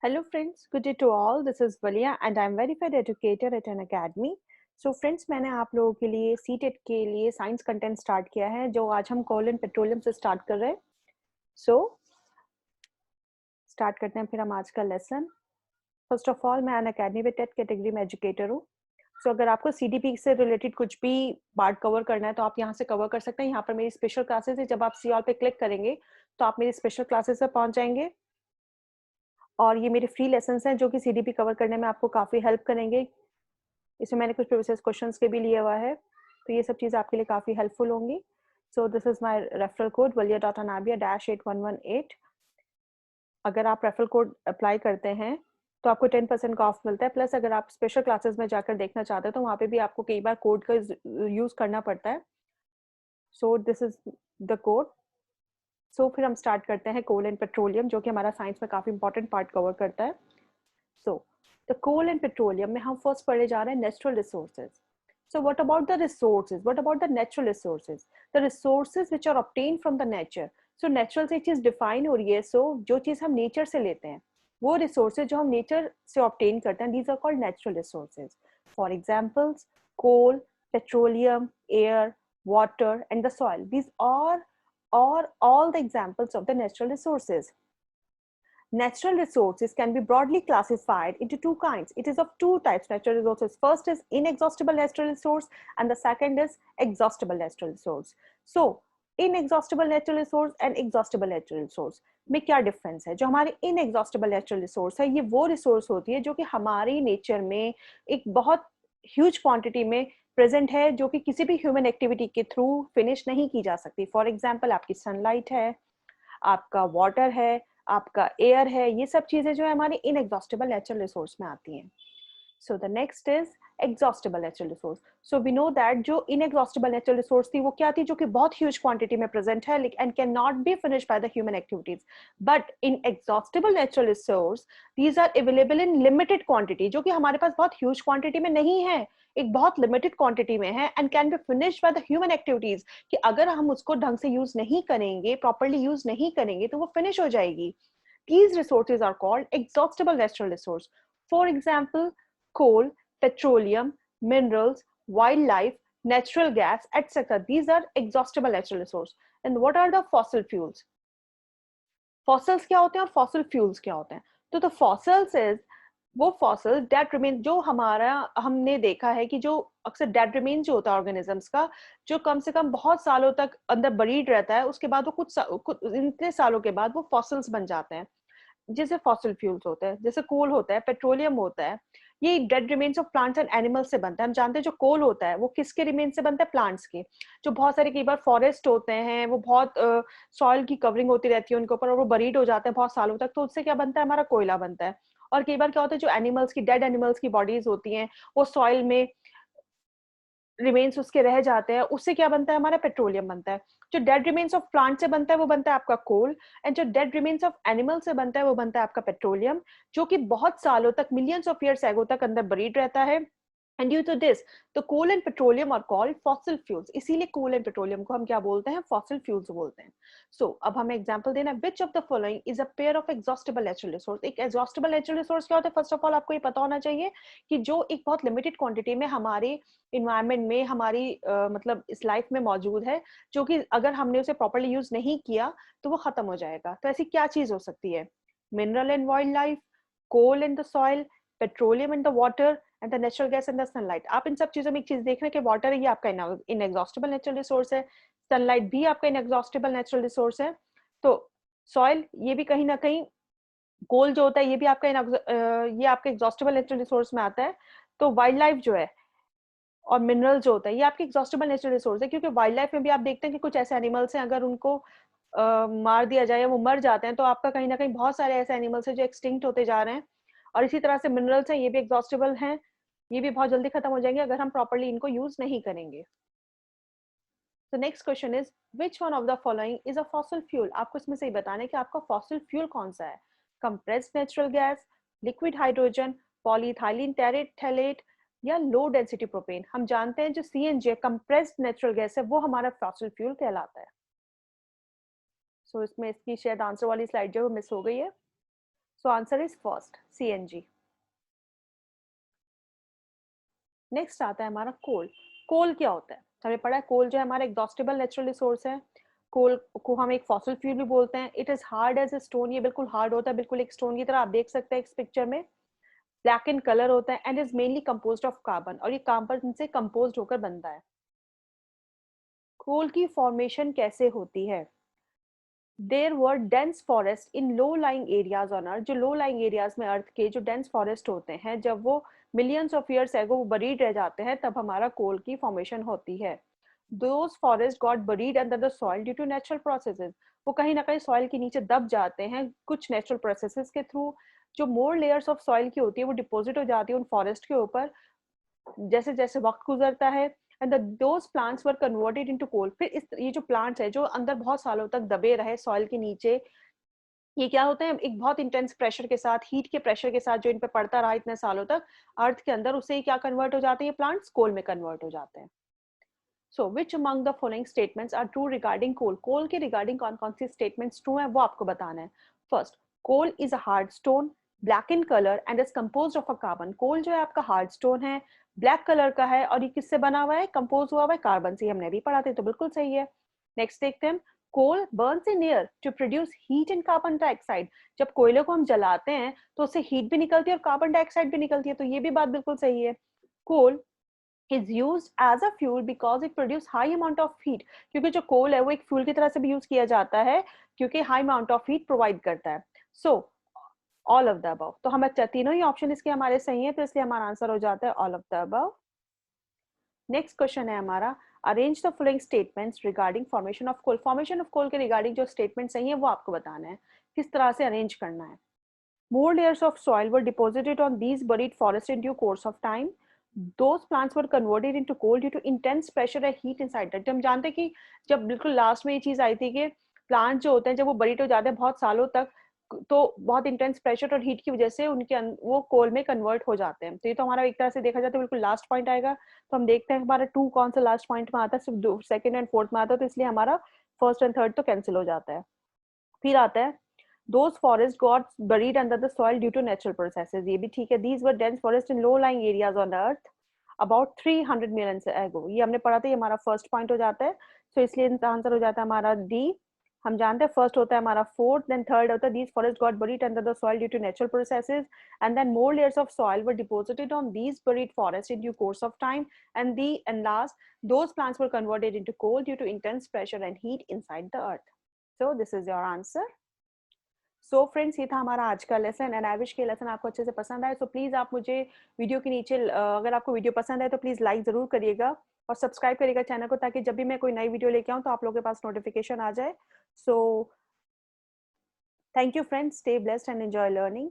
Hello friends, good day to all. This is Valia and I'm verified educator at an academy. So friends, मैंने आप लोगों के लिए CTET के लिए साइंस कंटेंट स्टार्ट किया है जो आज हम कोल एंड पेट्रोलियम से स्टार्ट कर रहे हैं. सो स्टार्ट करते हैं फिर हम आज का लेसन. फर्स्ट ऑफ ऑल मैं अन अकेडमी में टेट कैटेगरी में एजुकेटर हूँ. सो अगर आपको सीडीपी से रिलेटेड कुछ भी पार्ट कवर करना है तो आप यहाँ से कवर कर सकते हैं. यहाँ पर मेरी स्पेशल क्लासेस है. जब आप सी ऑल पे क्लिक करेंगे तो आप मेरी स्पेशल क्लासेस पे पहुंच जाएंगे और ये मेरे फ्री लेसन्स हैं जो कि सीडीपी कवर करने में आपको काफ़ी हेल्प करेंगे. इसमें मैंने कुछ प्रीवियस क्वेश्चंस के भी लिया हुआ है तो ये सब चीज़ आपके लिए काफ़ी हेल्पफुल होंगी. सो this is my referral code valia.anabia-8118. अगर आप रेफरल कोड अप्लाई करते हैं तो आपको 10% का ऑफ मिलता है. प्लस अगर आप स्पेशल क्लासेस में जाकर देखना चाहते हैं तो वहाँ पे भी आपको कई बार कोड का यूज़ करना पड़ता है. So this is the code. So फिर हम स्टार्ट करते हैं कोल एंड पेट्रोलियम जो कि हमारा साइंस में काफ़ी इंपॉर्टेंट पार्ट कवर करता है. So the coal and petroleum में हम फर्स्ट पढ़े जा रहे हैं natural resources. So what about the resources? What about the natural resources? The resources which are obtained from the nature. So natural से चीज डिफाइन हो रही है. So जो चीज हम नेचर से लेते हैं वो रिसोर्सेज जो हम नेचर से ऑब्टेन करते हैं these are called natural resources. For examples, coal, petroleum, air, water and the soil. These are all the examples of the natural resources. Natural resources can be broadly classified into two kinds. It is of two types, natural resources. First is inexhaustible natural resource and the second is exhaustible natural resource. So, inexhaustible natural resource and exhaustible natural resource में क्या difference है? जो हमारे inexhaustible natural resource है ये वो resource होती है जो कि हमारी नेचर में एक बहुत ह्यूज क्वांटिटी में प्रेजेंट है जो कि किसी भी ह्यूमन एक्टिविटी के थ्रू फिनिश नहीं की जा सकती. फॉर एग्जाम्पल आपकी सनलाइट है, आपका वाटर है, आपका एयर है. ये सब चीजें जो है हमारी इनएग्जॉस्टिबल नेचुरल रिसोर्स में आती हैं. So the next is exhaustible natural resource. So we know that जो इनएग्जॉस्टिबल नेचुरल रिसोर्स थी वो क्या थी? जो कि बहुत ह्यूज क्वांटिटी में प्रेजेंट है and can not be finished by the human activities. But in exhaustible natural resource these are available in limited quantity जो कि हमारे पास बहुत ह्यूज क्वांटिटी में नहीं है, एक बहुत लिमिटेड क्वांटिटी में है and can be finished by the human activities. कि अगर हम उसको ढंग से यूज नहीं करेंगे, प्रॉपर्ली यूज नहीं करेंगे तो वो फिनिश हो जाएगी. These resources are called exhaustible natural resource. For example, coal, petroleum, minerals, wildlife, natural gas, etc. These are exhaustible natural resource. And what are the fossil fuels? Fossils क्या होते हैं और fossil fuels क्या होते हैं? तो the fossils is वो fossil dead remain जो हमारा हमने देखा है कि जो अक्सर डेड रिमेन जो होता है ऑर्गेनिजम्स का जो कम से कम बहुत सालों तक अंदर बरीड रहता है उसके बाद वो कुछ इतने सालों के बाद वो फॉसिल्स बन जाते हैं. जैसे फॉसिल फ्यूल्स होते हैं, जैसे कोल होता है, पेट्रोलियम होता है, ये dead remains of plants and animals से बनता है. हम जानते हैं जो कोल होता है वो किसके रिमेन से बनता है? प्लांट्स के. जो बहुत सारे कई बार फॉरेस्ट होते हैं वो बहुत सॉइल की कवरिंग होती रहती है उनके ऊपर और वो बरीड हो जाते हैं बहुत सालों तक, तो उससे क्या बनता है? हमारा कोयला बनता है. और कई बार क्या होता है जो एनिमल्स की डेड एनिमल्स की बॉडीज होती हैं वो सॉइल में रिमेन्स उसके रह जाते हैं, उससे क्या बनता है? हमारा पेट्रोलियम बनता है. जो डेड रिमेन्स ऑफ प्लांट से बनता है वो बनता है आपका कोल एंड जो डेड रिमेन्स ऑफ एनिमल से बनता है वो बनता है आपका पेट्रोलियम जो कि बहुत सालों तक, मिलियंस ऑफ ईयर्स एगो तक अंदर बरीड रहता है. एंड ड्यू टू दिस तो coal and petroleum are called fossil fuels. इसीलिए कोल एंड पेट्रोलियम को हम क्या बोलते हैं? फॉसिल फ्यूल्स बोलते हैं. सो अब हमें एग्जांपल देना है. Which of the following is a pair of exhaustible natural resource. एक एग्जॉस्टिबल नेचुरल रिसोर्स क्या होता है? फर्स्ट ऑफ ऑल आपको ये पता होना चाहिए कि जो एक बहुत लिमिटेड क्वांटिटी में हमारे इन्वायरमेंट में हमारी मतलब इस लाइफ में मौजूद है जो कि अगर हमने उसे प्रॉपर्ली यूज नहीं किया तो वो खत्म हो जाएगा. तो ऐसी क्या चीज हो सकती है? Mineral and wildlife, coal in the soil, petroleum in the water and the natural gas in the sunlight. आप इन सब चीजों में एक चीज देख रहे हैं कि वाटर ये आपका इनएग्जॉस्टिबल नेचुरल रिसोर्स है, सनलाइट भी आपका इनएग्जॉस्टिबल नेचुरल रिसोर्स है. तो सॉइल ये भी कहीं ना कहीं, कोल जो होता है ये भी आपका ये आपके एग्जॉस्टिबल नेचुरल रिसोर्स में आता है. तो वाइल्ड लाइफ जो है और मिनरल जो होता है ये आपके एग्जॉस्टिबल नेचुरल रिसोर्स है. क्योंकि वाइल्ड लाइफ में भी आप देखते हैं कि कुछ ऐसे एनिमल्स हैं अगर उनको मार दिया जाए या वो मर जाते हैं तो आपका कहीं ना कहीं बहुत सारे ऐसे एनिमल्स हैं जो एक्सटिंक्ट होते जा रहे हैं. और इसी तरह से मिनरल्स हैं, ये भी एग्जॉस्टिबल हैं, ये भी बहुत जल्दी खत्म हो जाएंगे अगर हम प्रॉपर्ली इनको यूज नहीं करेंगे. तो next question is which one of the following is a fossil fuel. आपको इसमें से ही बताना है कि आपका फॉसिल फ्यूल कौन सा है. Compressed natural gas, liquid hydrogen, polyethylene terephthalate या लो डेंसिटी प्रोपेन. हम जानते हैं जो सीएनजी कंप्रेस्ड नेचुरल गैस है वो हमारा फॉसिल फ्यूल कहलाता है. सो इसमें इसकी शायद आंसर वाली स्लाइड जो मिस हो गई है. So answer is first CNG। Next आता है हमारा कोल। कोल क्या होता है? हमने पढ़ा है कोल जो है हमारा एग्जॉस्टेबल नेचुरल रिसोर्स है। कोल को हम एक फॉसिल फ्यूल भी बोलते हैं। It is hard as a stone, ये बिल्कुल हार्ड होता है, बिल्कुल एक स्टोन की तरह। आप देख सकते हैं इस पिक्चर में, ब्लैक इन कलर होता है and is mainly composed of carbon, और ये कार्बन से कंपोज्ड होकर बनता है। कोल की फॉर्मेशन कैसे होती है? There were dense forest in low lying areas on earth. जो लो लाइंग एरियाज में अर्थ के जो डेंस फॉरेस्ट होते हैं, जब वो millions of years ago buried रह जाते हैं, तब हमारा कोल की फॉर्मेशन होती है। Those forest got buried under the soil due to natural processes. वो कहीं ना कहीं सॉइल के नीचे दब जाते हैं कुछ नेचुरल प्रोसेसेस के थ्रू। जो मोर लेयर्स ऑफ सॉइल की होती है वो डिपॉजिट हो जाती है उन फॉरेस्ट के ऊपर जैसे जैसे वक्त गुजरता है। And those plants were converted into coal. फिर ये जो प्लांट्स है जो अंदर बहुत सालों तक दबे रहे सॉइल के नीचे, ये क्या होता है, एक बहुत इंटेंस प्रेशर के साथ, हीट के प्रेशर के साथ जो इन पे पड़ता रहा इतने सालों तक अर्थ के अंदर, उससे क्या कन्वर्ट हो जाते हैं, ये प्लांट्स कोल में कन्वर्ट हो जाते हैं। So which among the following statements are true regarding coal? Coal के रिगार्डिंग कौन कौन सी स्टेटमेंट्स ट्रू है वो आपको बताना है। First, coal is a hard stone, black in colour and is composed of a carbon. Coal जो है आपका हार्ड स्टोन है, ब्लैक कलर का है, और ये किससे बना हुआ है, कंपोज हुआ हुआ है कार्बन से। हमने भी पढ़ा था, तो बिल्कुल सही है। नेक्स्ट देखते हैं, coal burns in air to produce heat and carbon dioxide. जब कोयले को हम जलाते हैं तो उससे हीट भी निकलती है और कार्बन डाइऑक्साइड भी निकलती है, तो ये भी बात बिल्कुल सही है। कोल is used as a fuel because it produce high amount of heat। क्योंकि जो कोल है वो एक फ्यूल की तरह से भी यूज किया जाता है क्योंकि high amount of heat provide करता है। So all of the above. तो हम अच्छा तीनों ही ऑप्शन इसके हमारे सही है, तो इसलिए हमारा आंसर हो जाता है all of the above. Next question है हमारा, arrange the following statements regarding formation of coal. Formation of coal के रिगार्डिंग जो स्टेटमेंट सही है वो आपको बताना है, किस तरह से अरेंज करना है। More layers of soil were deposited on these buried forests in due course of time. Those plants were converted into coal due to intense pressure and heat inside that। हम जानते हैं कि जब बिल्कुल लास्ट में ये चीज आई थी कि प्लांट जो होते हैं जब वो बरीड हो जाते हैं बहुत सालों तक, तो बहुत इंटेंस प्रेशर और हीट की वजह से उनके वो कोल में कन्वर्ट हो जाते हैं। तो ये तो हमारा एक तरह से देखा जाए तो बिल्कुल लास्ट पॉइंट आएगा। तो हम देखते हैं हमारा 2 कौन सा लास्ट पॉइंट में आता है, सिर्फ सेकंड एंड फोर्थ में आता है, तो इसलिए हमारा फर्स्ट एंड थर्ड तो कैंसिल हो जाता है। फिर आता है, those forests got buried under the soil due to natural processes। ये भी ठीक है। these were dense forests in low lying areas on the earth about 300 million ago। ये हमने पढ़ा था, ये हमारा फर्स्ट पॉइंट हो जाता है। सो इसलिए इनका आंसर हो जाता है हमारा डी। हम जानते हैं फर्स्ट होता है हमारा फोर्थ, देन थर्ड होता है these forests got buried under the soil due to natural processes and then more layers of soil were deposited on these buried forests in due course of time and last those plants were converted into coal due to intense pressure and heat inside the earth। so this is your answer। So friends, ये था हमारा आज का lesson and I wish के lesson आपको अच्छे से पसंद आए। सो प्लीज आप मुझे वीडियो के नीचे अगर आपको वीडियो पसंद आए तो प्लीज लाइक जरूर करिएगा और सब्सक्राइब करिएगा चैनल को, ताकि जब भी मैं कोई नई वीडियो लेके आऊँ तो आप लोगों के पास नोटिफिकेशन आ जाए। So thank you friends, stay blessed and enjoy learning.